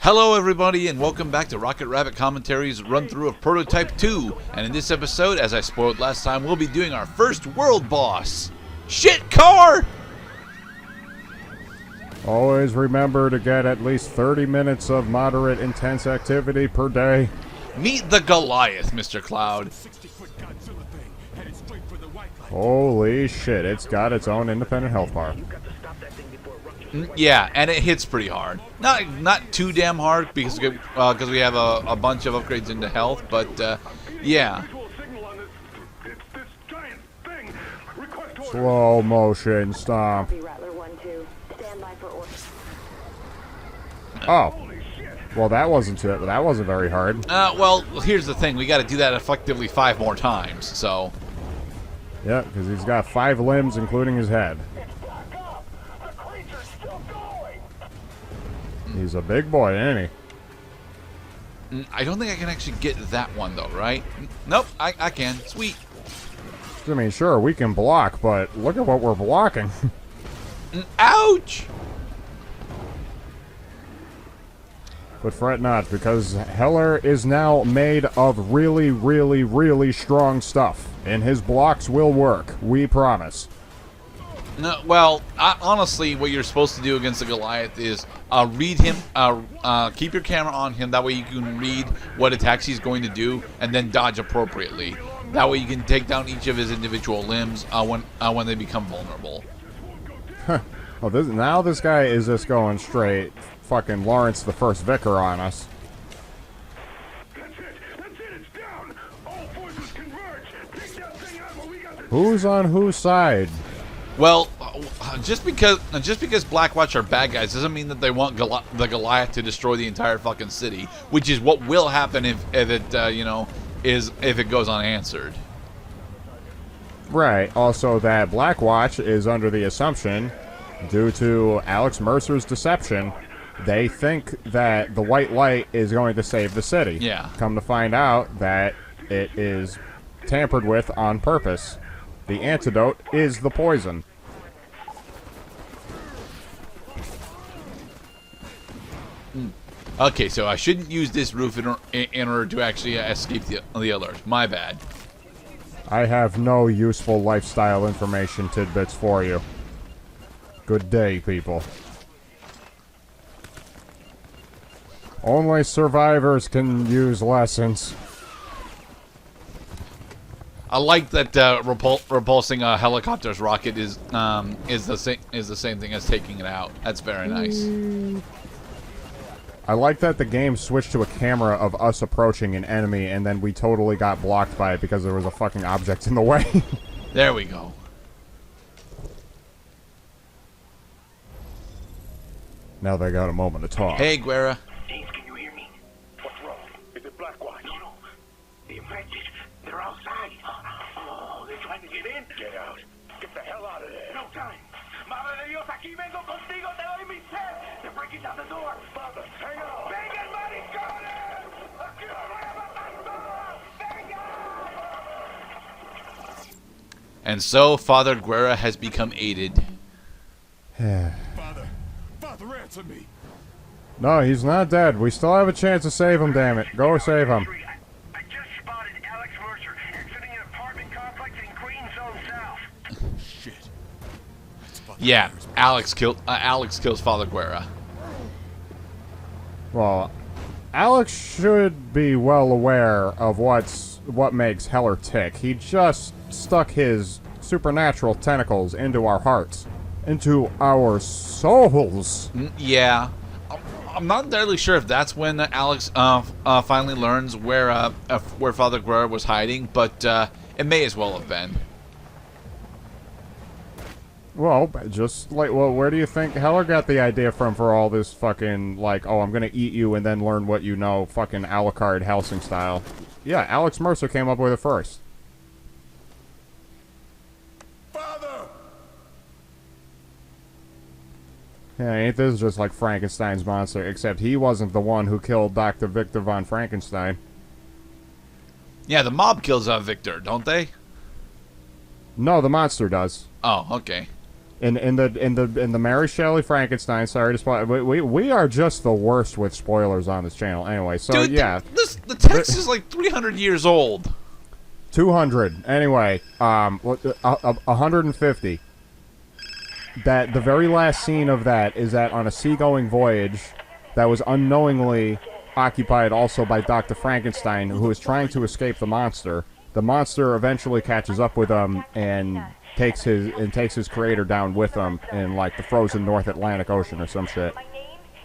Hello everybody and welcome back to Rocket Rabbit Commentaries run through of Prototype 2. And in this episode, as I spoiled last time, we'll be doing our first world boss. Shit car! Always remember to get at least 30 minutes of moderate intense activity per day. Meet the Goliath, Mr. Cloud. Holy shit, it's got its own independent health bar. Yeah, and it hits pretty hard. Not too damn hard because we have a bunch of upgrades into health, but yeah. Slow motion stomp. Oh. Well, that wasn't very hard. Well, here's the thing. We got to do that effectively 5 more times, so. Yeah, because he's got 5 limbs, including his head. He's a big boy, ain't he? I don't think I can actually get that one, though, right? Nope, I can. Sweet. I mean, sure, we can block, but look at what we're blocking. Ouch! But fret not, because Heller is now made of really, really, really strong stuff. And his blocks will work. We promise. No, well, honestly, what you're supposed to do against the Goliath is read him, keep your camera on him. That way you can read what attacks he's going to do and then dodge appropriately. That way you can take down each of his individual limbs when they become vulnerable. Well, now this guy is just going straight fucking Lawrence the First Vicar on us. Who's on whose side? Well, just because Blackwatch are bad guys doesn't mean that they want the Goliath to destroy the entire fucking city, which is what will happen if it if it goes unanswered. Right. Also, that Blackwatch is under the assumption, due to Alex Mercer's deception, they think that the white light is going to save the city. Yeah. Come to find out that it is tampered with on purpose. The antidote is the poison. Okay, so I shouldn't use this roof in order to actually escape the alert. My bad. I have no useful lifestyle information tidbits for you. Good day, people. Only survivors can use lessons. I like that repulsing a helicopter's rocket is the same thing as taking it out. That's very nice. I like that the game switched to a camera of us approaching an enemy, and then we totally got blocked by it because there was a fucking object in the way. There we go. Now they got a moment to talk. Hey, Guerra. James, can you hear me? What's wrong? Is it Blackwatch? No. The infected. They're outside. Oh, they're trying to get in? Get out. Get the hell out of there. No time. Madre de Dios, aquí vengo contigo. Te doy mi sed. They're breaking down the door. Father, hang on. Vengan, maricones! Aquí los voy a matar todos. Vengan! And so Father Guerra has become aided. Father, answer me. No, he's not dead. We still have a chance to save him, damn it. Go save him. I just spotted Alex Mercer exiting an apartment complex in Green Zone South. Shit. Yeah, Alex kills Father Guerra. Well, Alex should be well aware of what makes Heller tick. He just stuck his supernatural tentacles into our hearts, into our souls. Yeah, I'm not entirely sure if that's when Alex finally learns where Father Guerra was hiding, but it may as well have been. Well, just like, where do you think Heller got the idea from for all this fucking, like, oh, I'm gonna eat you and then learn what you know, fucking Alucard Helsing style? Yeah, Alex Mercer came up with it first. Father! Yeah, ain't this just like Frankenstein's monster, except he wasn't the one who killed Dr. Victor von Frankenstein. Yeah, the mob kills Victor, don't they? No, the monster does. Oh, okay. In the Mary Shelley Frankenstein. Sorry to spoil. We are just the worst with spoilers on this channel. Anyway, so Dude, yeah, the text is like 300 years old. 200. Anyway, 150. That the very last scene of that is that on a seagoing voyage that was unknowingly occupied also by Dr. Frankenstein, who is trying to escape the monster. The monster eventually catches up with him and takes his creator down with him in like the frozen North Atlantic Ocean or some shit. My name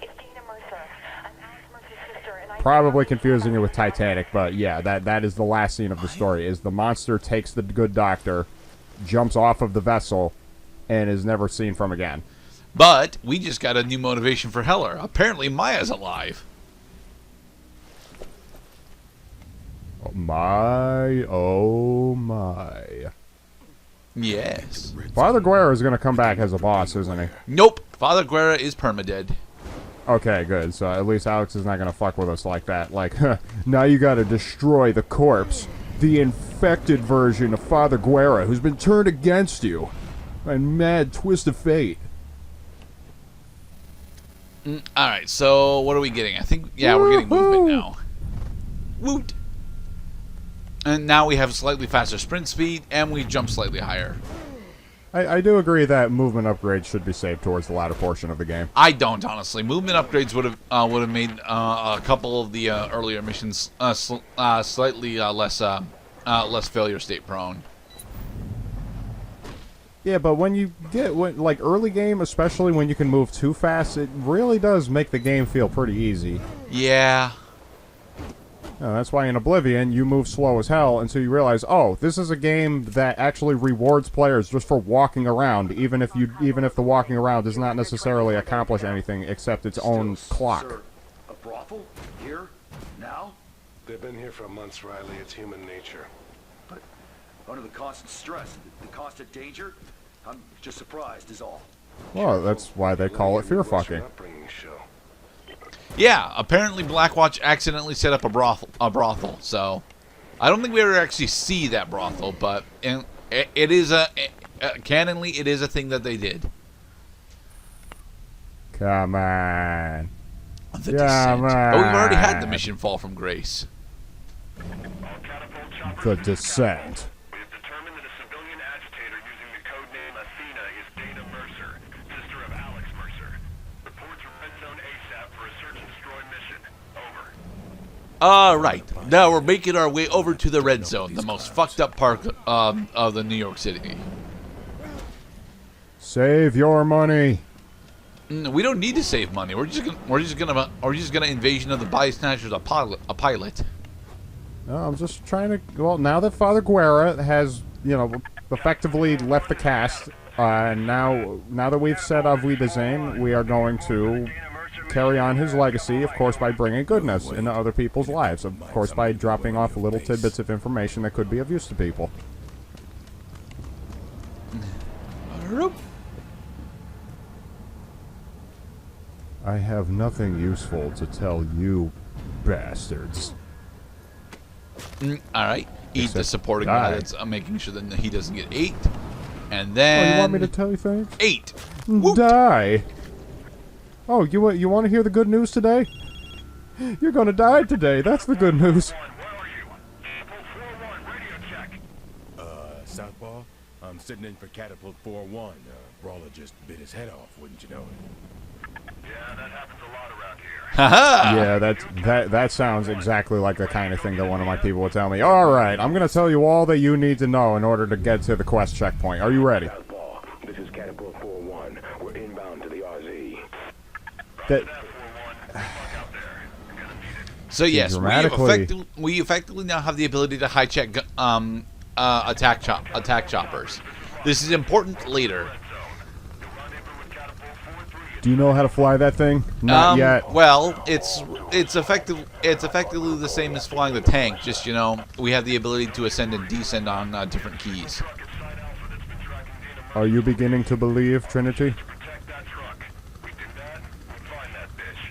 is Dana Mercer. I'm Alex Mercer's sister, and I Probably confusing it with Titanic, but yeah, that is the last scene of the story. Is the monster takes the good doctor, jumps off of the vessel, and is never seen from again. But we just got a new motivation for Heller. Apparently Maya's alive. Oh my. Yes. Father Guerra is going to come back as a boss, isn't he? Nope. Father Guerra is permadead. Okay, good. So at least Alex is not going to fuck with us like that. Like, now you got to destroy the corpse. The infected version of Father Guerra who's been turned against you. And mad twist of fate. Alright, so what are we getting? I think, yeah, we're getting movement now. Woot! And now we have slightly faster sprint speed, and we jump slightly higher. I do agree that movement upgrades should be saved towards the latter portion of the game. I don't, honestly. Movement upgrades would have made a couple of the earlier missions slightly less failure state prone. Yeah, but when you get like early game, especially when you can move too fast, it really does make the game feel pretty easy. Yeah. That's why in Oblivion you move slow as hell until you realize, oh, this is a game that actually rewards players just for walking around, even if the walking around does not necessarily accomplish anything except its own clock. Sir, a brothel? Here? Now? They've been here for months, Riley. It's human nature. But under the constant stress, the constant danger, I'm just surprised is all. Well, that's why they call it fear fucking. Upbringing show. Yeah, apparently Blackwatch accidentally set up a brothel, so I don't think we ever actually see that brothel, but it is canonly it is a thing that they did. Come on. The Descent. Oh, we've already had the mission Fall from Grace. The Descent. We have determined that a civilian agitator using the codename Athena is Dana Mercer, sister of Alex Mercer. Reports from Red Zone ASAP for a search and destroy mission. Over. Right. Now we're making our way over to the Red Zone, the most fucked up part of the New York City. Save your money. We don't need to save money. We're just gonna invasion of the body snatchers a pilot. No, I'm just trying to. Well, now that Father Guerra has, effectively left the cast, now that we've said Au revoir Zane, we are going to carry on his legacy, of course, by bringing goodness into other people's lives. Of course, by dropping off little tidbits of information that could be of use to people. I have nothing useful to tell you, bastards. Alright. Eat the supporting guy that's making sure that he doesn't get 8. And then... Oh, you want me to tell you things? 8. Woot. Die! Oh, you want to hear the good news today? You're gonna die today, that's the good news. Southpaw? I'm sitting in for Catapult 4-1. Brawler just bit his head off, wouldn't you know it? Yeah, that happens a lot around here. Haha! Yeah, that sounds exactly like the kind of thing that one of my people would tell me. Alright, I'm gonna tell you all that you need to know in order to get to the quest checkpoint. Are you ready? Southpaw, this is Catapult 4-1. We're inbound to the RZ. That, So yes, dramatically- we effectively now have the ability to hijack attack choppers. This is important later. do you know how to fly that thing? Not yet. Well, it's effectively the same as flying the tank. Just we have the ability to ascend and descend on different keys. Are you beginning to believe, Trinity? Protect that truck. We did that, we'll find that bitch.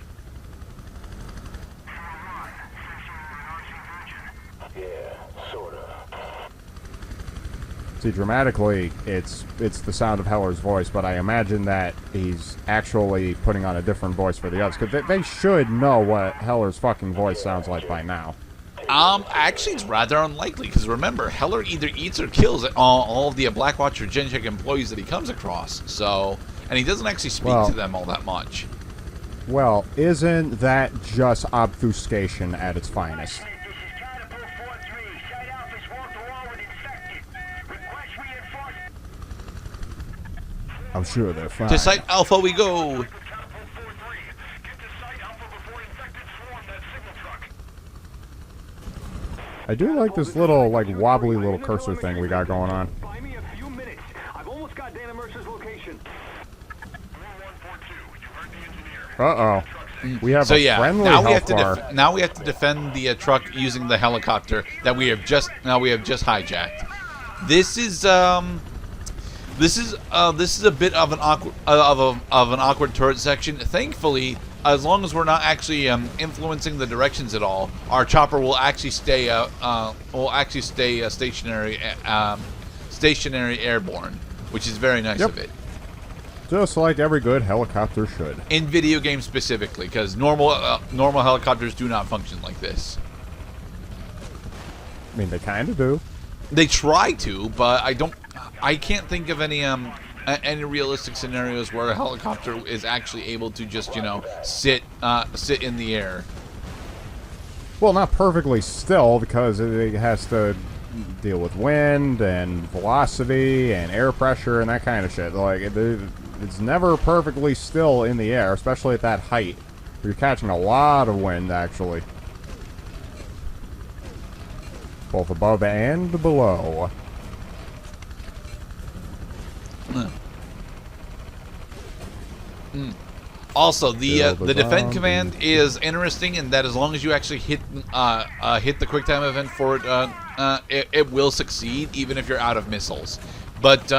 Yeah, sorta. See, dramatically, it's the sound of Heller's voice, but I imagine that he's actually putting on a different voice for the others, because they should know what Heller's fucking voice sounds like by now. Actually, it's rather unlikely, because remember, Heller either eats or kills all of the Blackwatch or GenCheck employees that he comes across, so... And he doesn't actually speak to them all that much. Well, isn't that just obfuscation at its finest? This is Catapult 4-3. Site Alpha's wall-to-wall with infected. Request reinforcements. I'm sure they're fine. To Site Alpha we go! Catapult 4-3. Get to Site Alpha before infected swarm that signal truck. I do like this little, like, wobbly little cursor thing we got going on. Buy me a few minutes. I've almost got Dana Mercer's location. 4142, you heard the engineer. Uh-oh. We have So a yeah, friendly now we have health bar. to now we have to defend the truck using the helicopter that we have just hijacked. This is a bit of an awkward turret section. Thankfully, as long as we're not actually influencing the directions at all, our chopper will actually stay stationary airborne, which is very nice Yep. of it. Just like every good helicopter should. In video games specifically, because normal helicopters do not function like this. I mean, they kind of do. They try to, but I can't think of any realistic scenarios where a helicopter is actually able to just sit in the air. Well, not perfectly still, because it has to deal with wind and velocity and air pressure and that kind of shit. Like, it's never perfectly still in the air, especially at that height. You're catching a lot of wind, actually. Both above and below. Also, the Kill the defend zombies. command is interesting in that as long as you actually hit the QuickTime event for it, it will succeed even if you're out of missiles. But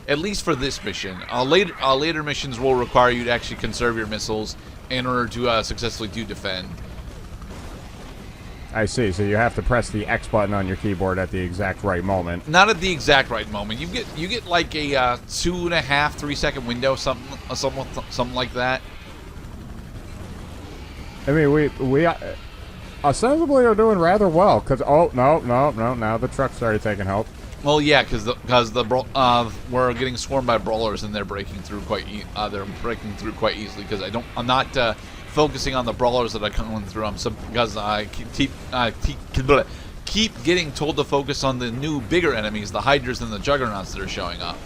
at least for this mission, later missions will require you to actually conserve your missiles in order to successfully do defend. I see, so you have to press the X button on your keyboard at the exact right moment. Not at the exact right moment. You get like a 2.5, 3 second window, something like that. I mean, we ostensibly are doing rather well, because, oh, no, now the truck started taking help. Well, yeah, because we're getting swarmed by brawlers and they're breaking through quite easily. Because I'm not focusing on the brawlers that are coming through. Because I keep getting told to focus on the new bigger enemies, the Hydras and the Juggernauts that are showing up.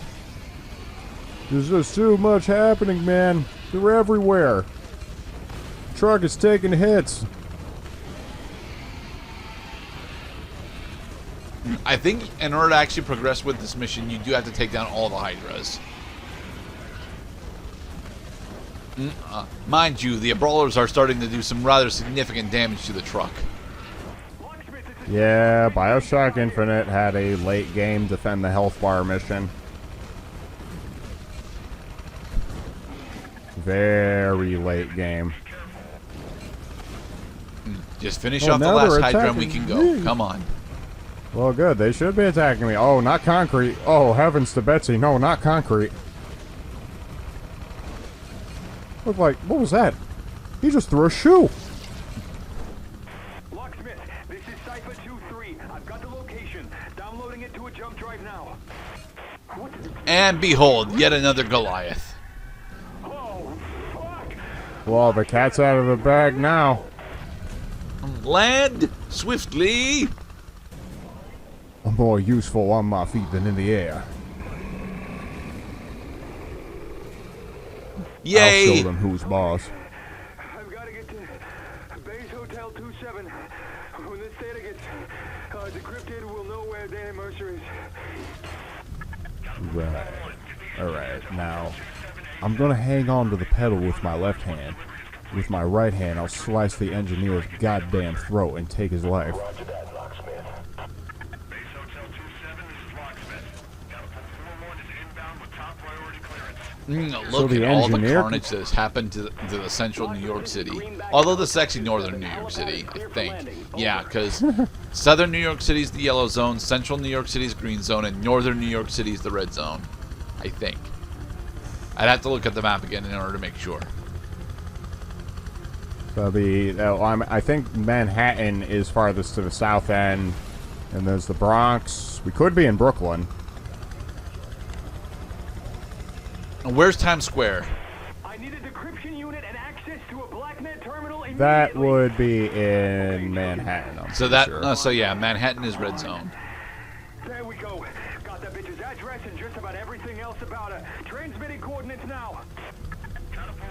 There's just too much happening, man. They're everywhere. Truck is taking hits. I think in order to actually progress with this mission, you do have to take down all the Hydras. Mind you, the brawlers are starting to do some rather significant damage to the truck. Yeah, Bioshock Infinite had a late game defend the health bar mission. Very late game. Just finish Oh, off the now last they're Hydra and we attacking can go. me. Come on. Well, good. They should be attacking me. Oh, not concrete. Oh, heavens to Betsy. No, not concrete. Look like, what was that? He just threw a shoe. Locksmith, this is Cypher 2-3. I've got the location. Downloading it to a jump drive now. And behold, yet another Goliath. Oh, fuck! Well, the cat's out of the bag now. Land swiftly. I'm more useful on my feet than in the air. I'll Yay! show them who's boss. I've got to get to Base Hotel 27. When this data gets decrypted, we'll know where Dana Mercer is. Right. Alright, now, I'm gonna hang on to the pedal with my left hand. With my right hand, I'll slice the engineer's goddamn throat and take his life. Roger that, Locksmith. Base Hotel 27, this is Locksmith. Catapult 4-1 is inbound with top priority clearance. Look the at all the engineer- carnage that has happened to the central New York City. Although this is actually northern New York City, I think. Yeah, because southern New York City is the yellow zone, central New York City is green zone, and northern New York City is the red zone. I think. I'd have to look at the map again in order to make sure. So I think Manhattan is farthest to the south end, and there's the Bronx. We could be in Brooklyn. And where's Times Square? I need a decryption unit and access to a blacknet terminal immediately. That would be in Manhattan. I'm So pretty that, sure. so yeah, Manhattan is red zone. There we go. Got that bitch's address and just about everything else about her. Transmitting coordinates now. Catapult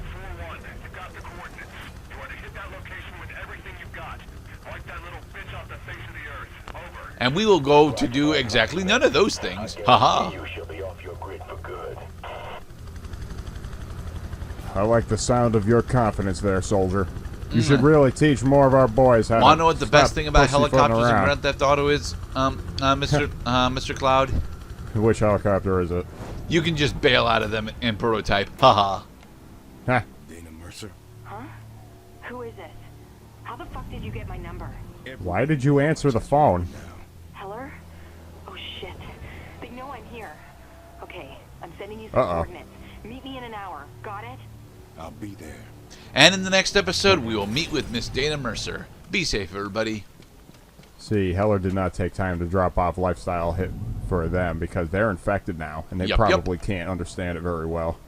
4-1, you got the coordinates. You are to hit that location with everything you've got. Wipe that little bitch off the face of the earth. Over. And we will go to do exactly none of those things. Haha. You shall be off your grid for good. I like the sound of your confidence there, soldier. You should really teach more of our boys how to. Want to know what the best stop thing about pussyfooting helicopters in around. Grand Theft Auto is, Mr. Cloud? Which helicopter is it? You can just bail out of them in prototype. Haha. Huh. Dana Mercer? Huh? Who is this? How the fuck did you get my number? Why did you answer the phone? Heller? Oh shit. They know I'm here. Okay, I'm sending you some Uh-oh. coordinates. Meet me in an hour. Got it? I'll be there. And in the next episode, we will meet with Miss Dana Mercer. Be safe, everybody. See, Heller did not take time to drop off lifestyle hit for them because they're infected now, and they Yup, probably can't understand it very well.